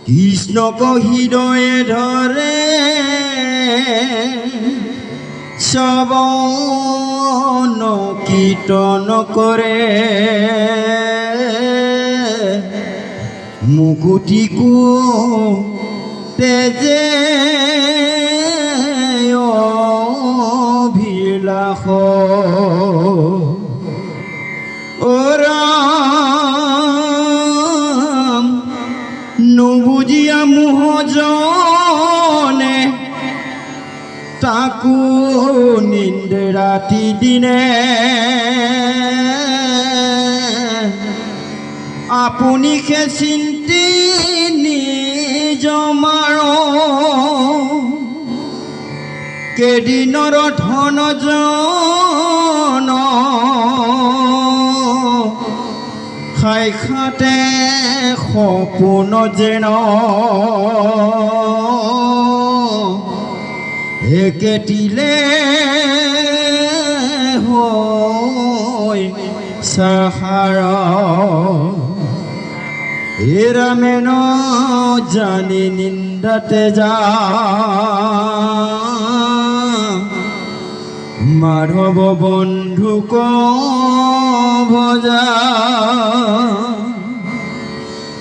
কৃষ্ণক হৃদয়ে ধরে শ্রবণ কীর্তন করে মুকুটিকু তেজে অভিলাষ ওরাম নুবুজিয়া মোহজনে তাকু নিন্দে রাতি দিনে আপুনি সে চিন্তি নিজ মাৰ কেদিনৰ ধন জন খাই খাতে সপোন যেন একেটিলে হৈ সাহাৰ এৰামেন জানি নিন্দাতে যা মাধৱ বন্ধুক ভজা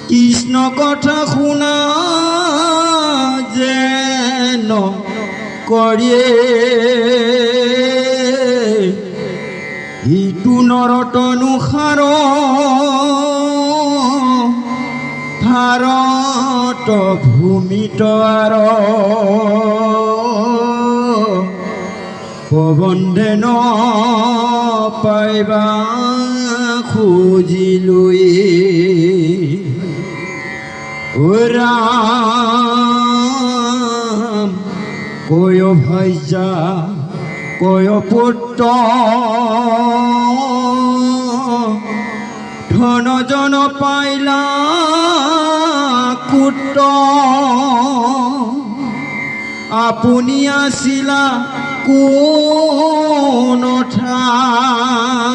কৃষ্ণ কথা শুনা যেন কৰিয়ে ইটো নৰতনু সাৰ ভাৰত ভূমিত আৰ প্ৰবন্ধে ন পাইবা খুজিলৈ ও ৰাম কয় ভাইজা কয় পুত্ৰ ধন জন পাইলা কুট আপুনি আছিলা কোন ঠাই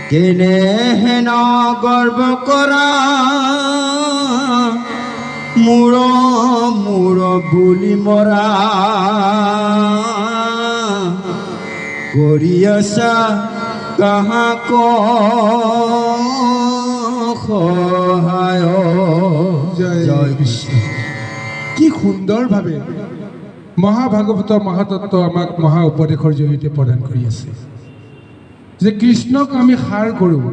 কেনেহেন গৰ্ব কৰা মূৰ মূৰ বুলি মৰা কৰি আছা কাহাক সহায় জয় কৃষ্ণ। কি সুন্দৰভাৱে মহাভাগৱতৰ মহাতত্ব আমাক মহা উপদেশৰ জৰিয়তে প্ৰদান কৰি আছে যে কৃষ্ণক আমি সাৰ কৰোঁ।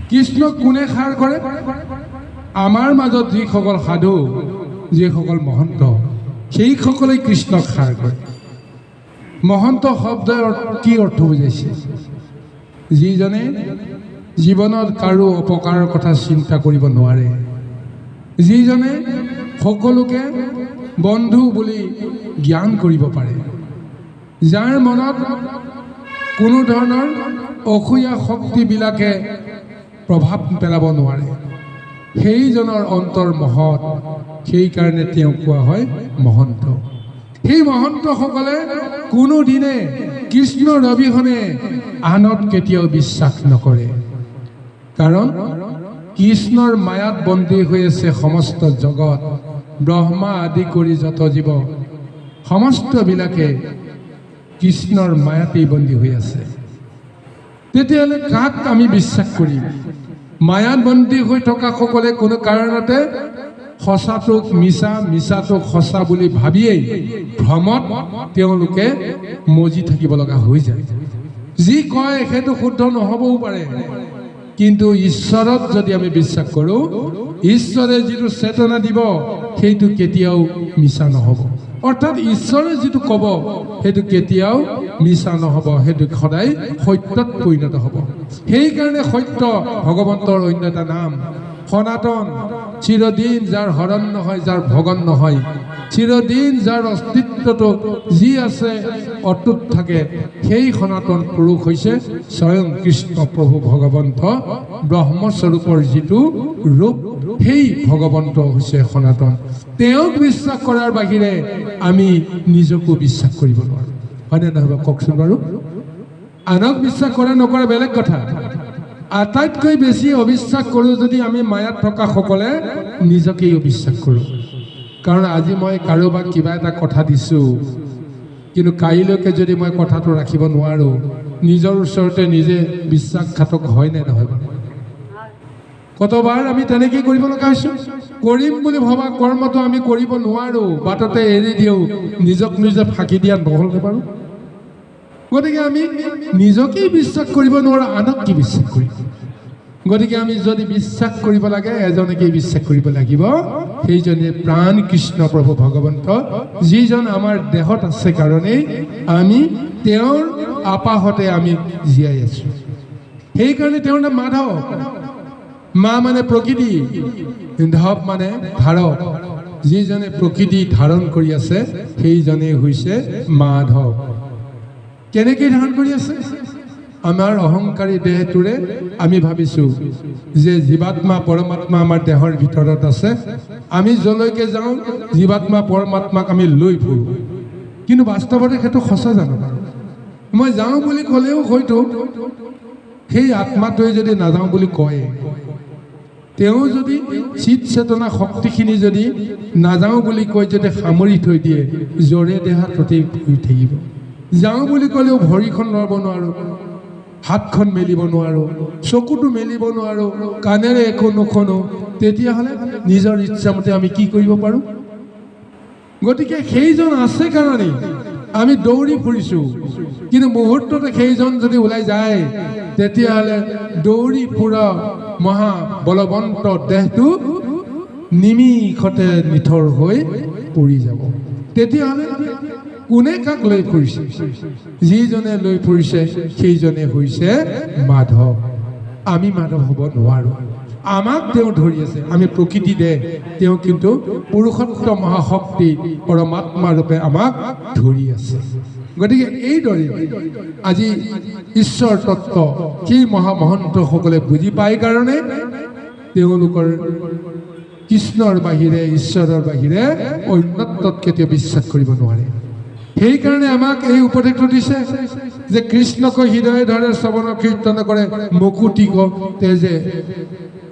কৃষ্ণক কোনে সাৰ কৰে? আমাৰ মাজত যিসকল সাধু, যিসকল মহন্ত, সেইসকলে কৃষ্ণক সাৰ কৰে। মহন্ত শব্দৰ কি অৰ্থ বুজাইছে? যিজনে জীৱনত কাৰো অপকাৰৰ কথা চিন্তা কৰিব নোৱাৰে, যিজনে সকলোকে বন্ধু বুলি জ্ঞান কৰিব পাৰে, যাৰ মনত কোনো ধৰণৰ অসূয়া শক্তিবিলাকে প্ৰভাৱ পেলাব নোৱাৰে, সেইজনৰ অন্তৰ মহৎ। সেইকাৰণে তেওঁক কোৱা হয় মহন্ত। সেই মহন্তসকলে কোনোদিনে কৃষ্ণৰ অবিহনে আনত কেতিয়াও বিশ্বাস নকৰে, কাৰণ কৃষ্ণৰ মায়াত বন্দী হৈ আছে সমস্ত জগত, ব্ৰহ্মা আদি কৰি যত জীৱ সমস্তবিলাকে কৃষ্ণৰ মায়াতেই বন্দী হৈ আছে। তেতিয়াহ'লে কাক আমি বিশ্বাস কৰিম? মায়াত বন্দী হৈ থকা সকলে কোনো কাৰণতে সঁচাটোক মিছা, মিছাটোক সঁচা বুলি ভাবিয়েই ভ্ৰমত তেওঁলোকে মজি থাকিব লগা হৈ যায়। যি কয় সেইটো শুদ্ধ নহ'বও পাৰে, কিন্তু ঈশ্বৰত যদি আমি বিশ্বাস কৰোঁ, ঈশ্বৰে যিটো চেতনা দিব সেইটো কেতিয়াও মিছা নহ'ব। অৰ্থাৎ ঈশ্বৰে যিটো ক'ব সেইটো কেতিয়াও মিছা নহ'ব, সেইটো সদায় সত্যত পৰিণত হ'ব। সেইকাৰণে সত্য ভগৱন্তৰ অন্য এটা নাম সনাতন, চিৰদিন যাৰ হৰণ নহয়, যাৰ ভগন নহয়, চিৰদিন যাৰ অস্তিত্বটো যি আছে অটুট থাকে, সেই সনাতন পুৰুষ হৈছে স্বয়ং কৃষ্ণ প্ৰভু ভগৱন্ত ব্ৰহ্মস্বৰূপৰ যিটো ৰূপ, সেই ভগৱন্ত হৈছে সনাতন। তেওঁক বিশ্বাস কৰাৰ বাহিৰে আমি নিজকো বিশ্বাস কৰিব নোৱাৰোঁ, হয়নে নহয়? কওকচোন বাৰু। আনক বিশ্বাস কৰে নকৰে বেলেগ কথা, আটাইতকৈ বেছি অবিশ্বাস কৰোঁ যদি আমি মায়াত থকা সকলে নিজকেই অবিশ্বাস কৰোঁ। কাৰণ আজি মই কাৰোবাক কিবা এটা কথা দিছোঁ, কিন্তু কাইলৈকে যদি মই কথাটো ৰাখিব নোৱাৰোঁ, নিজৰ ওচৰতে নিজে বিশ্বাসঘাতক হয় নে নহয় বাৰু? কতবাৰ আমি তেনেকেই কৰিব লগা হৈছোঁ। কৰিম বুলি ভবা কৰ্মটো আমি কৰিব নোৱাৰোঁ, বাটতে এৰি দিওঁ, নিজক নিজে ফাঁকি দিয়া নহ'লনে বাৰু? গতিকে আমি নিজকেই বিশ্বাস কৰিব নোৱাৰোঁ, আনক কি বিশ্বাস কৰিম? গতিকে আমি যদি বিশ্বাস কৰিব লাগে, এজনেকেই বিশ্বাস কৰিব লাগিব, সেইজনে প্ৰাণ কৃষ্ণ প্ৰভু ভগৱন্ত, যিজন আমাৰ দেহত আছে কাৰণেই আমি তেওঁৰ আপাহতে আমি জীয়াই আছোঁ। সেইকাৰণে তেওঁৰ নাম মাধৱ। মা মানে প্ৰকৃতি, ধৱ মানে ধাৰক। যিজনে প্ৰকৃতি ধাৰণ কৰি আছে সেইজনেই হৈছে মাধৱ। কেনেকৈ ধাৰণ কৰি আছে? আমাৰ অহংকাৰী দেহটোৰে আমি ভাবিছোঁ যে জীৱাত্মা পৰমাত্মা আমাৰ দেহৰ ভিতৰত আছে, আমি যলৈকে যাওঁ জীৱাত্মা পৰমাত্মাক আমি লৈ ফুৰোঁ। কিন্তু বাস্তৱতে সেইটো সঁচা জানো বাৰু? মই যাওঁ বুলি ক'লেও হয়তো সেই আত্মাটোৱে যদি নাযাওঁ বুলি কয়, তেওঁ যদি চিত চেতনা শক্তিখিনি যদি নাযাওঁ বুলি কৈ যদি সামৰি থৈ দিয়ে, জৰে দেহা ততেই শুই থাকিব। যাওঁ বুলি ক'লেও ভৰিখন লৰাব নোৱাৰোঁ, হাতখন মেলিব নোৱাৰোঁ, চকুটো মেলিব নোৱাৰোঁ, কাণেৰে একো নুশুনো, তেতিয়াহ'লে নিজৰ ইচ্ছামতে আমি কি কৰিব পাৰোঁ? গতিকে সেইজন আছে কাৰণেই আমি দৌৰি ফুৰিছোঁ। কিন্তু মুহূৰ্ততে সেইজন যদি ওলাই যায়, তেতিয়াহ'লে দৌৰি ফুৰা মহা বলৱন্ত দেহটো নিমিষতে নিথৰ হৈ পৰি যাব। তেতিয়াহ'লে কোনে কাক লৈ ফুৰিছে? যিজনে লৈ ফুৰিছে সেইজনে হৈছে মাধৱ। আমি মাধৱ হ'ব নোৱাৰোঁ। আমাক তেওঁ ধৰি আছে, আমি প্ৰকৃতি দেহ, তেওঁ কিন্তু পুৰুষোত্তম মহাশক্তি পৰমাত্মা ৰূপে আমাক ধৰি আছে। গতিকে এইদৰে আজি ঈশ্বৰ তত্ত্ব সেই মহামহন্তসকলে বুজি পায় কাৰণে তেওঁলোকৰ কৃষ্ণৰ বাহিৰে ঈশ্বৰৰ বাহিৰে অন্যত্বত কেতিয়াও বিশ্বাস কৰিব নোৱাৰে। সেইকাৰণে আমাক এই উপদেশটো দিছে যে কৃষ্ণক হৃদয়ে ধৰে, শ্ৰৱণ কীৰ্তন কৰে, মুকুতিক তেজে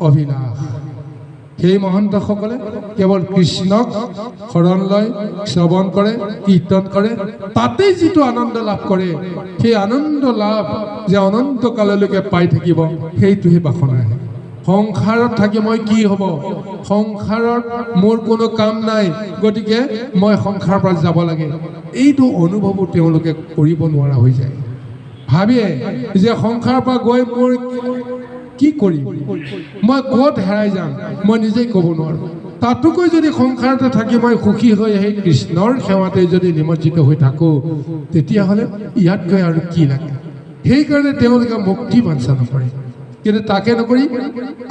অভিলাষ। সেই মহন্তসকলে কেৱল কৃষ্ণক শৰণ লয়, শ্ৰৱণ কৰে, কীৰ্তন কৰে, তাতেই যিটো আনন্দ লাভ কৰে, সেই আনন্দ লাভ যে অনন্ত কাললৈকে পাই থাকিব, সেইটোহে বাসনাহে। সংসাৰত থাকি মই কি হ'ব? সংসাৰত মোৰ কোনো কাম নাই, গতিকে মই সংসাৰৰ পৰা যাব লাগে, এইটো অনুভৱো তেওঁলোকে কৰিব নোৱাৰা হৈ যায়। ভাবে যে সংসাৰৰ পৰা গৈ মোৰ কি কৰিম, মই ক'ত হেৰাই যাম, মই নিজেই ক'ব নোৱাৰোঁ। তাতোকৈ যদি সংসাৰতে থাকি মই সুখী হৈ সেই কৃষ্ণৰ সেৱাতে যদি নিমজ্জিত হৈ থাকোঁ, তেতিয়াহ'লে ইয়াতকৈ আৰু কি লাগে? সেইকাৰণে তেওঁলোকে মুক্তি বাঞ্ছা নকৰে। কিন্তু তাকে নকৰি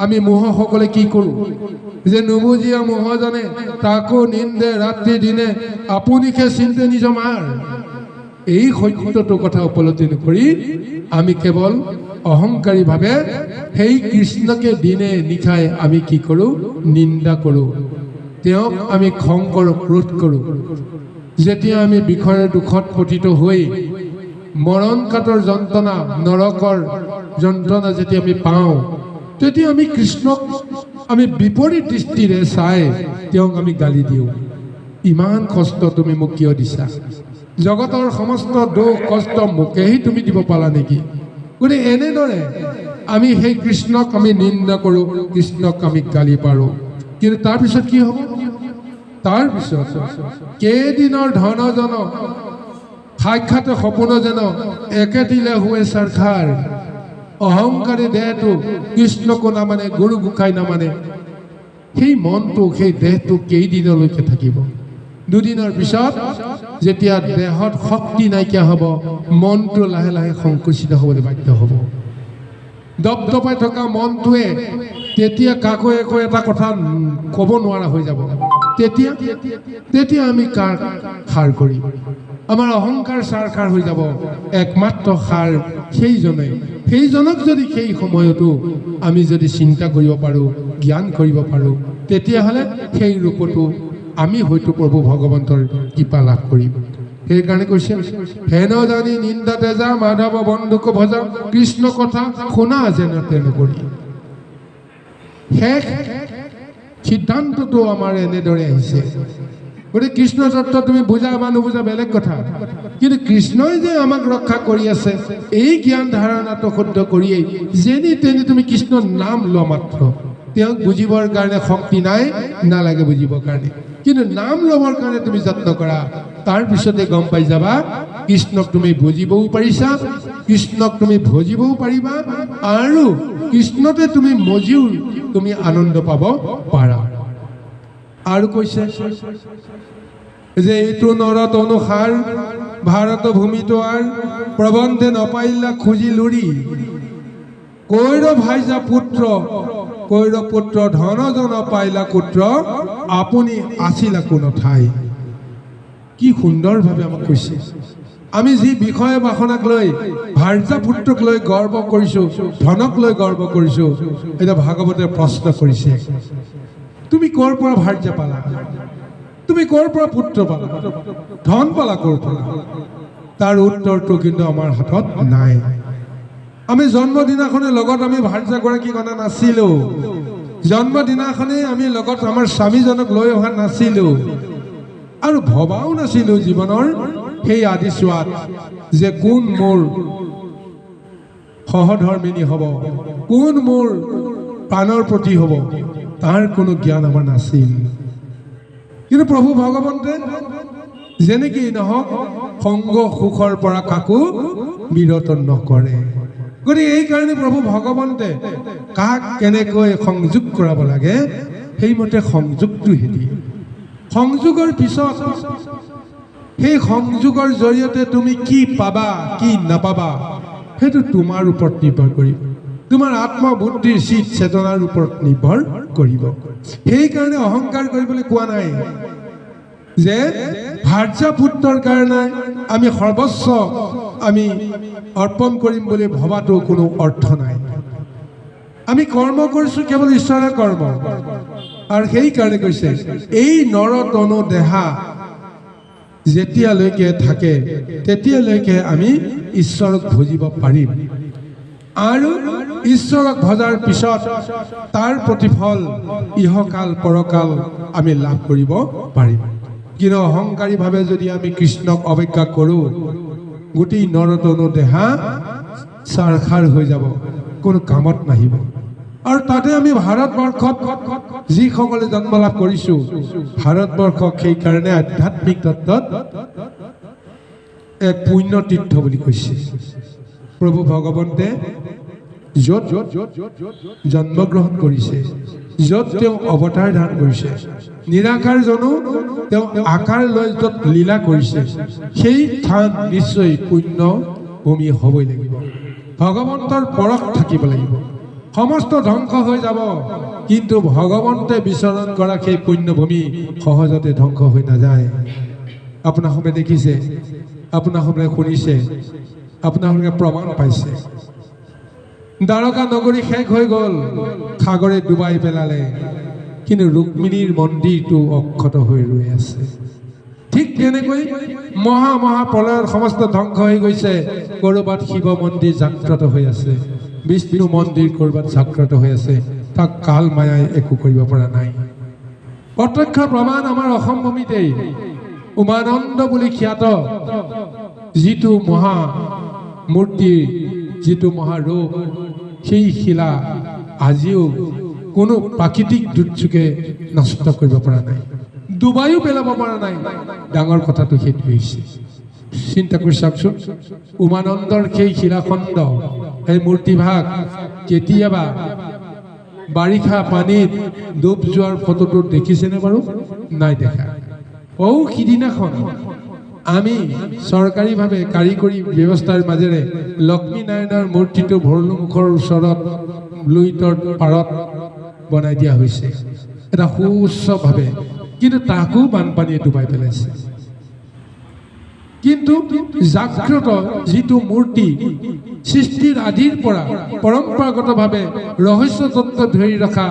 আমি মোহসকলে কি কৰোঁ? যে নুবুজিয়া মোহজনে তাকো নিন্দে ৰাত্ৰি দিনে, আপুনিকে চিন্তে নিজ মাৰ। এই সত্যটো কথা উপলব্ধি নকৰি আমি কেৱল অহংকাৰীভাৱে সেই কৃষ্ণকে দিনে নিশাই আমি কি কৰোঁ? নিন্দা কৰোঁ, তেওঁক আমি খং কৰোঁ, ক্ৰোধ কৰোঁ। যেতিয়া আমি বিষয়ৰ দুখত পতিত হৈ মৰণ কাতৰ যন্ত্ৰণা, নৰকৰ যন্ত্ৰণা যেতিয়া আমি পাওঁ, তেতিয়া আমি কৃষ্ণক আমি বিপৰীত দৃষ্টিৰে চাই তেওঁক আমি গালি দিওঁ। ইমান কষ্ট তুমি মোক কিয় দিছা? জগতৰ সমস্ত দুখ কষ্ট মোকেহি তুমি দিব পালা নেকি? গতিকে এনেদৰে আমি সেই কৃষ্ণক আমি নিন্দা কৰোঁ, কৃষ্ণক আমি গালি পাৰোঁ। কিন্তু তাৰপিছত কি হ'ব? তাৰপিছত কেইদিনৰ ধনজন সাক্ষাৎ সপোন যেন একেটিলে হুৱে চাৰখাৰ। অহংকাৰী দেহটো কৃষ্ণকো নামানে, গুৰু গোসাঁই নামানে, সেই মনটো সেই দেহটো কেইদিনলৈকে থাকিব? দুদিনৰ পিছত যেতিয়া দেহত শক্তি নাইকিয়া হ'ব, মনটো লাহে লাহে সংকুচিত হ'বলৈ বাধ্য হ'ব। দপদপাই থকা মনটোৱে তেতিয়া কাকো একো এটা কথা ক'ব নোৱাৰা হৈ যাব। তেতিয়া আমি কাৰ সাৰ কৰিম? আমাৰ অহংকাৰ চাৰখাৰ হৈ যাব। একমাত্ৰ সাৰ সেইজনক যদি সেই সময়তো আমি যদি চিন্তা কৰিব পাৰোঁ, জ্ঞান কৰিব পাৰোঁ, তেতিয়াহ'লে সেই ৰূপতো আমি হয়তো প্ৰভু ভগৱন্তৰ কৃপা লাভ কৰিম। সেইকাৰণে কৈছে হেন জানি নিন্দা তেজা মাধৱ বন্ধুক ভজা কৃষ্ণ কথা শুনা যেন তেন কৰি। শেষ সিদ্ধান্তটো আমাৰ এনেদৰে আহিছে। গতিকে কৃষ্ণ তত্ত্ব তুমি বুজা বা নুবুজা বেলেগ কথা, কিন্তু কৃষ্ণই যে আমাক ৰক্ষা কৰি আছে এই জ্ঞান ধাৰণাটো শুদ্ধ কৰিয়েই যেনি তেনি তুমি কৃষ্ণৰ নাম লোৱা মাত্ৰ। তেওঁক বুজিবৰ কাৰণে শক্তি নাই, নালাগে বুজিবৰ কাৰণে, কিন্তু নাম ল'বৰ কাৰণে তুমি যত্ন কৰা। তাৰপিছতে গম পাই যাবা কৃষ্ণক তুমি বুজিবও পাৰিছা, কৃষ্ণক তুমি ভজিবও পাৰিবা, আৰু কৃষ্ণতে তুমি মজিও তুমি আনন্দ পাব পাৰা। আৰু কৈছে যে এইটো নৰত অনুসাৰ ভাৰত ভূমিটো আৰ প্ৰবন্ধে নপাইলা খুজি লুৰি কৈৰ ভাইজা পুত্ৰ কৈৰ পুত্ৰ ধনজন পাইলা পুত্ৰ আপুনি আছিলা কোনো ঠাই। কি সুন্দৰভাৱে আমাক কৈছে। আমি যি বিষয় বাসনাক লৈ ভাৰ্যা পুত্ৰক লৈ গৰ্ব কৰিছোঁ, ধনক লৈ গৰ্ব কৰিছোঁ, এতিয়া ভাগৱতে প্ৰশ্ন কৰিছে তুমি ক'ৰ পৰা ভাৰ্যা পালা, তুমি ক'ৰ পৰা পুত্ৰ পালা, ধন পালা ক'ৰ পৰা? তাৰ উত্তৰটো কিন্তু আমাৰ হাতত নাই। আমি জন্মদিনাখনে লগত আমি ভাৰ্যাগৰাকীক অনা নাছিলোঁ, জন্মদিনাখনে আমি লগত আমাৰ স্বামীজনক লৈ অহা নাছিলোঁ, আৰু ভবাও নাছিলোঁ জীৱনৰ সেই আদি চোৱাত যে কোন মোৰ সহধৰ্মিনী হ'ব, কোন মোৰ প্ৰাণৰ প্ৰতি হ'ব, তাৰ কোনো জ্ঞান আমাৰ নাছিল। কিন্তু প্ৰভু ভগৱন্তে যেনেকেই নহওক সংগ সুখৰ পৰা কাকো বিৰত নকৰে। গতিকে এইকাৰণে প্ৰভু ভগৱন্তে কাক কেনেকৈ সংযোগ কৰাব লাগে সেইমতে সংযোগটো হেৰি সংযোগৰ পিছত সেই সংযোগৰ জৰিয়তে তুমি কি পাবা কি নাপাবা সেইটো তোমাৰ ওপৰত নিৰ্ভৰ কৰিব, তোমাৰ আত্মবুদ্ধিৰ চিত চেতনাৰ ওপৰত নিৰ্ভৰ কৰিব। সেইকাৰণে অহংকাৰ কৰিবলৈ কোৱা নাই যে ভাৰ্যা পুত্ৰৰ কাৰণে আমি সৰ্বস্ব আমি অৰ্পণ কৰিম বুলি ভবাটো কোনো অৰ্থ নাই। আমি কৰ্ম কৰিছোঁ কেৱল ঈশ্বৰৰ কৰ্ম, আৰু সেইকাৰণে কৈছে এই নৰ তনু দেহা যেতিয়ালৈকে থাকে তেতিয়ালৈকে আমি ঈশ্বৰক ভজিব পাৰিম, আৰু ঈশ্বৰক ভজাৰ পিছত তাৰ প্ৰতিফল ইহকাল পৰকাল আমি লাভ কৰিব পাৰিম। কিন্তু অহংকাৰীভাৱে যদি আমি কৃষ্ণক অৱজ্ঞা কৰোঁ গোটেই নৰতনু দেহা চাৰখাৰ হৈ যাব, কোনো কামত নাহিব। আৰু তাতে আমি ভাৰতবৰ্ষত যিসকলে জন্ম লাভ কৰিছোঁ, ভাৰতবৰ্ষক সেইকাৰণে আধ্যাত্মিক তত্ত্বত এক পুণ্য তীৰ্থ বুলি কৈছে। প্ৰভু ভগৱন্তে য'ত জন্মগ্ৰহণ কৰিছে, য'ত তেওঁ অৱতাৰ ধাৰণ কৰিছে, নিৰাকাৰজনো তেওঁ আকাৰ লৈ য'ত লীলা কৰিছে, সেই স্থান নিশ্চয় পুণ্য ভূমি হ'বই লাগিব। ভগৱন্তৰ পৰশ থাকিব লাগিব। সমস্ত ধ্বংস হৈ যাব, কিন্তু ভগৱন্তে বিচৰণ কৰা সেই পুণ্যভূমি সহজতে ধ্বংস হৈ নাযায়। আপোনালোকে দেখিছে, আপোনালোকে শুনিছে, আপোনালোকে প্ৰমাণ পাইছে। দ্বাৰকা নগৰী শেষ হৈ গ'ল, সাগৰে ডুবাই পেলালে, কিন্তু ৰুক্মিণীৰ মন্দিৰটো অক্ষত হৈ ৰৈ আছে। ঠিক তেনেকৈ মহা প্ৰলয়ৰ সমস্ত ধ্বংস হৈ গৈছে, ক'ৰবাত শিৱ মন্দিৰ জাগ্ৰত হৈ আছে, বিষ্ণু মন্দিৰ ক'ৰবাত জাগ্ৰত হৈ আছে, তাক কাল মায়াই একো কৰিব পৰা নাই। প্ৰত্যক্ষ প্ৰমাণ আমাৰ অসম ভূমিতেই উমানন্দ বুলি খ্যাত যিটো মহা মূৰ্তিৰ যিটো মহাৰূপ, সেই শিলা আজিও কোনো প্ৰাকৃতিক দুৰ্যোগে নষ্ট কৰিব পৰা নাই, ডুবাইও পেলাব পৰা নাই। ডাঙৰ কথাটো সেইটো হৈছে। চিন্তা কৰি চাওকচোন, উমানন্দৰ সেই শিলাখণ্ড, সেই মূৰ্তিভাগ কেতিয়াবা বাৰিষা পানীত ডুব যোৱাৰ ফটোটো দেখিছেনে বাৰু? নাই দেখা। সিদিনাখন আমি চৰকাৰীভাৱে কাৰিকৰী ব্যৱস্থাৰ মাজেৰে লক্ষ্মীনাৰায়ণৰ মূৰ্তিটো ভৰলুমুখৰ ওচৰত লুইতৰ পাৰত বনাই দিয়া হৈছে এটা সুউচ্চভাৱে, কিন্তু তাকো বানপানীয়ে ডুবাই পেলাইছে। কিন্তু জাগ্ৰত যিটো মূৰ্তি সৃষ্টিৰ আদিৰ পৰা পৰম্পৰাগতভাৱে ৰহস্য তত্ত্ব ধৰি ৰখা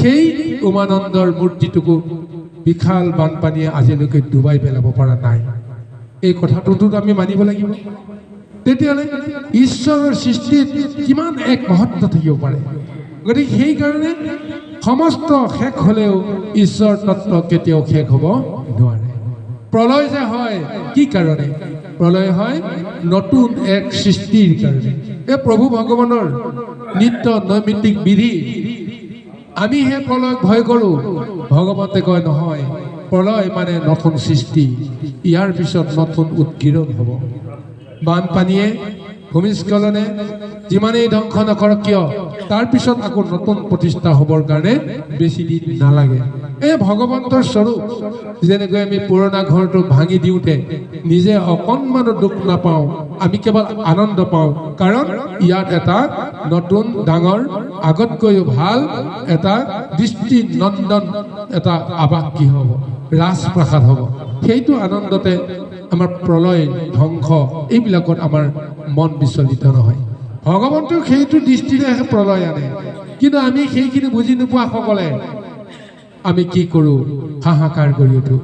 সেই উমানন্দৰ মূৰ্তিটোকো বিশাল বানপানীয়ে আজিলৈকে ডুবাই পেলাব পৰা নাই। এই কথাটোতো আমি মানিব লাগিব। তেতিয়াহ'লে ঈশ্বৰৰ সৃষ্টিত কিমান এক মহত্ব থাকিব পাৰে। গতিকে সেইকাৰণে সমস্ত শেষ হ'লেও ঈশ্বৰ তত্ত্ব কেতিয়াও শেষ হ'ব নোৱাৰে। প্ৰলয় যে হয় কি কাৰণে? প্ৰলয় হয় নতুন এক সৃষ্টিৰ কাৰণে। এই প্ৰভু ভগৱানৰ নিত্য নৈমিত্তিক বিধি। আমি সেই প্ৰলয়ক ভয় কৰোঁ। ভগৱন্তে কয় নহয়, প্ৰলয় মানে নতুন সৃষ্টি, ইয়াৰ পিছত নতুন উৎকীৰ্ণ হ'ব। বানপানীয়ে, ভূমিস্খলনে যিমানেই ধ্বংস নকৰক কিয়, তাৰপিছত আকৌ নতুন প্ৰতিষ্ঠা হ'বৰ কাৰণে বেছি দিন নালাগে। এই ভগৱন্তৰ স্বৰূপ। যেনেকৈ আমি পুৰণা ঘৰটো ভাঙি দিওঁতে নিজে অকণমানো দুখ নাপাওঁ, আমি কেৱল আনন্দ পাওঁ, কাৰণ ইয়াত এটা নতুন ডাঙৰ আগতকৈও ভাল এটা দৃষ্টি নন্দন এটা আৱাস কি হ'ব, ৰাজপ্ৰাসাদ হ'ব। সেইটো আনন্দতে আমাৰ প্ৰলয় ধ্বংস এইবিলাকত আমাৰ মন বিচলিত নহয়। ভগৱন্তৰ সেইটো দৃষ্টিৰেহে প্ৰলয় আনে। কিন্তু আমি সেইখিনি বুজি নোপোৱাসকলে আমি কি কৰোঁ? হাহাকাৰ কৰি উঠোঁ,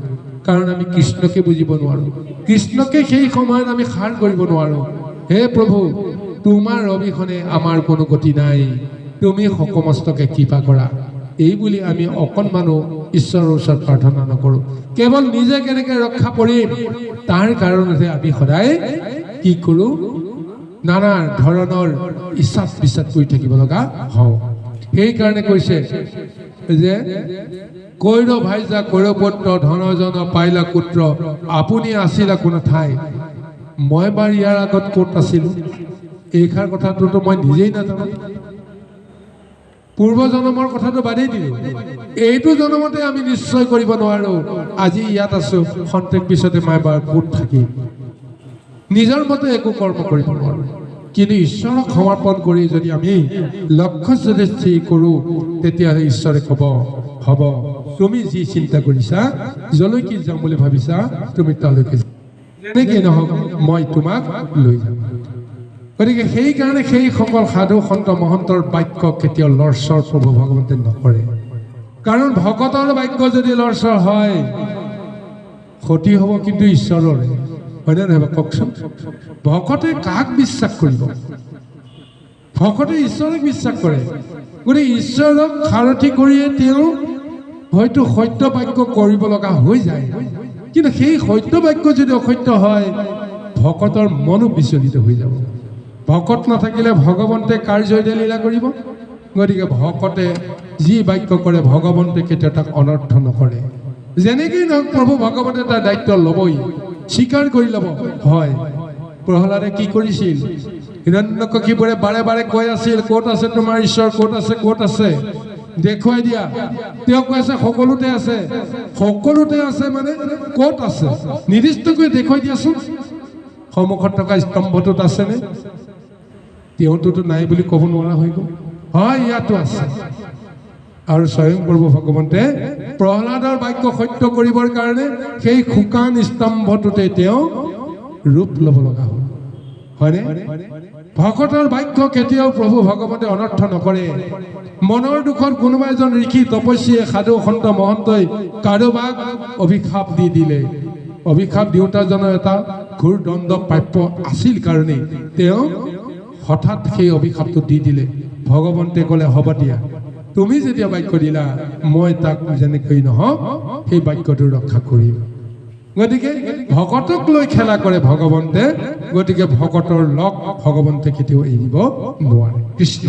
কাৰণ আমি কৃষ্ণকে বুজিব নোৱাৰোঁ। কৃষ্ণকে সেই সময়ত আমি সাৰ কৰিব নোৱাৰোঁ। হে প্ৰভু, তোমাৰ অবিহনে আমাৰ কোনো গতি নাই, তুমি সকমস্তকে কৃপা কৰা। এই বুলি আমি অকণমানো ঈশ্বৰৰ ওচৰত প্ৰাৰ্থনা নকৰোঁ। কেৱল নিজে কেনেকৈ ৰক্ষা পৰিম তাৰ কাৰণতে আমি সদায় কি কৰোঁ? নানা ধৰণৰ ইচ্ছাত বিশ্বাস কৰি থাকিব লগা হওঁ। সেইকাৰণে কৈছে যে কৈৰ ভাইজা কৈৰপুত্ৰ ধনজন পাইলা পুত্ৰ, আপুনি আছিলা কোনো ঠাই, মই বাৰু ইয়াৰ আগত ক'ত আছিলোঁ? এইষাৰ কথাটোতো মই নিজেই নাজানো। পূৰ্ব জন্মৰ কথাটো বাদেই দিলোঁ। এইটো জন্মতে আমি নিশ্চয় কৰিব নোৱাৰোঁ আজি ইয়াত আছোঁ, খন্তেক পিছতে মই বাৰু ক'ত থাকিম। নিজৰ মতে একো কৰ্ম কৰিব নোৱাৰোঁ। কিন্তু ঈশ্বৰক সমৰ্পণ কৰি যদি আমি লক্ষ্য যদি স্থিৰ কৰোঁ, তেতিয়াহ'লে ঈশ্বৰে ক'ব, হ'ব, তুমি যি চিন্তা কৰিছা, যলৈকে যাম বুলি ভাবিছা, তুমি তালৈকে যেনেকৈ নহওক মই তোমাক লৈ যাম। গতিকে সেইকাৰণে সেইসকল সাধু সন্ত মহন্তৰ বাক্য কেতিয়াও লৰচৰ প্ৰভু ভগৱন্তে নকৰে। কাৰণ ভকতৰ বাক্য যদি লৰচৰ হয়, ক্ষতি হ'ব কিন্তু ঈশ্বৰৰে। হয়নে নহয় কওকচোন? ভকতে কাক বিশ্বাস কৰিব? ভকতে ঈশ্বৰক বিশ্বাস কৰে। গতিকে ঈশ্বৰক সাৰথি কৰিয়ে তেওঁ হয়তো সত্য বাক্য কৰিব লগা হৈ যায়। কিন্তু সেই সত্য বাক্য যদি অসত্য হয়, ভকতৰ মনো বিচলিত হৈ যাব। ভকত নাথাকিলে ভগৱন্তে কাৰ জয়তে লীলা কৰিব? গতিকে ভকতে যি বাক্য কৰে ভগৱন্তে কেতিয়াও তাক অনৰ্থ নকৰে। যেনেকেই নহওক প্ৰভু ভগৱন্তে তাৰ দায়িত্ব ল'বই, স্বীকাৰ কৰি ল'ব। হয়, প্ৰহ্লাদে কি কৰিছিল? হিৰণ্যকশিপুৰে বাৰে বাৰে কৈ আছিল, ক'ত আছে তোমাৰ ঈশ্বৰ, ক'ত আছে, ক'ত আছে, দেখুৱাই দিয়া। তেওঁ কৈ আছে সকলোতে আছে। সকলোতে আছে মানে ক'ত আছে? নিৰ্দিষ্টকৈ দেখুৱাই দিয়াচোন। সন্মুখত থকা স্তম্ভটোত আছেনে? তেওঁতোতো নাই বুলি ক'ব নোৱাৰা হৈ গ'ল। হয়, ইয়াতো আছে। আৰু স্বয়ং প্ৰভু ভগৱন্তে প্ৰহ্লাদৰ বাক্য সত্য কৰিবৰ কাৰণে সেই শুকান স্তম্ভটোতে তেওঁ ৰূপ ল'ব লগা হ'ল। হয়নে? ভকতৰ বাক্য কেতিয়াও প্ৰভু ভগৱন্তে অনৰ্থ নকৰে। মনৰ দুখত কোনোবা এজন ঋষি তপস্বীয়ে সাধু সন্ত মহন্তই কাৰোবাক অভিশাপ দি দিলে। অভিশাপ দিওঁতাজনৰ এটা ঘোৰ দণ্ড প্ৰাপ্য আছিল কাৰণে তেওঁ হঠাৎ সেই অভিশাপটো দি দিলে। ভগৱন্তে ক'লে, হ'ব দিয়া, তুমি যেতিয়া বাক্য দিলা, মই তাক যেনেকৈ নহওক সেই বাক্যটো ৰক্ষা কৰিম। গতিকে ভকতক লৈ খেলা কৰে ভগৱন্তে। গতিকে ভকতৰ লগ ভগৱন্তে কেতিয়াও এৰিব নোৱাৰে। কৃষ্ণ।